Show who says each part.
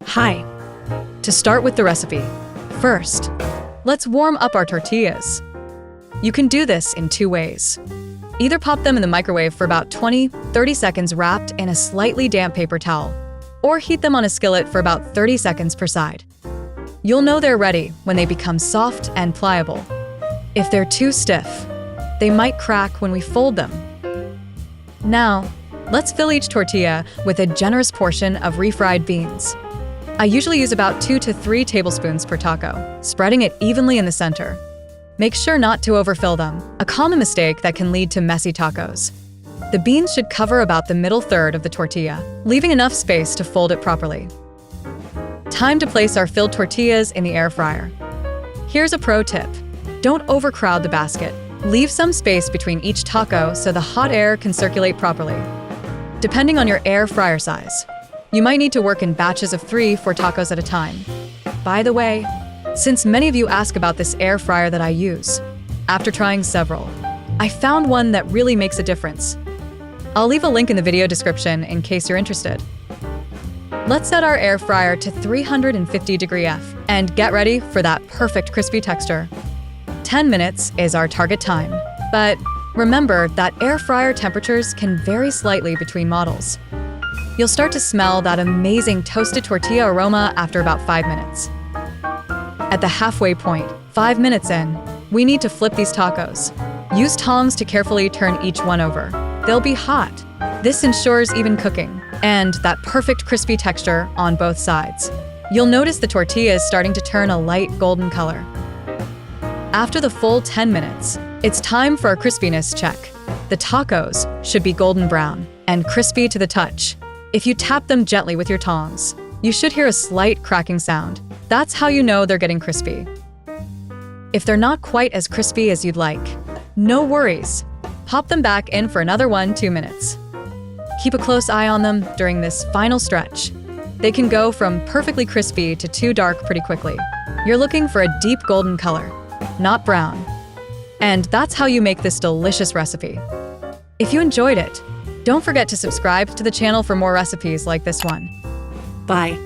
Speaker 1: Hi. To start with the recipe, first, let's warm up our tortillas. You can do this in two ways. Either pop them in the microwave for about 20-30 seconds wrapped in a slightly damp paper towel, or heat them on a skillet for about 30 seconds per side. You'll know they're ready when they become soft and pliable. If they're too stiff, they might crack when we fold them. Now, let's fill each tortilla with a generous portion of refried beans. I usually use about 2 to 3 tablespoons per taco, spreading it evenly in the center. Make sure not to overfill them, a common mistake that can lead to messy tacos. The beans should cover about the middle third of the tortilla, leaving enough space to fold it properly. Time to place our filled tortillas in the air fryer. Here's a pro tip. Don't overcrowd the basket. Leave some space between each taco so the hot air can circulate properly. Depending on your air fryer size, you might need to work in batches of 3-4 tacos at a time. By the way, since many of you ask about this air fryer that I use, after trying several, I found one that really makes a difference. I'll leave a link in the video description in case you're interested. Let's set our air fryer to 350° F and get ready for that perfect crispy texture. 10 minutes is our target time, but remember that air fryer temperatures can vary slightly between models. You'll start to smell that amazing toasted tortilla aroma after about 5 minutes. At the halfway point, 5 minutes in, we need to flip these tacos. Use tongs to carefully turn each one over. They'll be hot. This ensures even cooking and that perfect crispy texture on both sides. You'll notice the tortilla is starting to turn a light golden color. After the full 10 minutes, it's time for our crispiness check. The tacos should be golden brown and crispy to the touch. If you tap them gently with your tongs, you should hear a slight cracking sound. That's how you know they're getting crispy. If they're not quite as crispy as you'd like, no worries. Pop them back in for another 1-2 minutes. Keep a close eye on them during this final stretch. They can go from perfectly crispy to too dark pretty quickly. You're looking for a deep golden color, not brown. And that's how you make this delicious recipe. If you enjoyed it, don't forget to subscribe to the channel for more recipes like this one.
Speaker 2: Bye.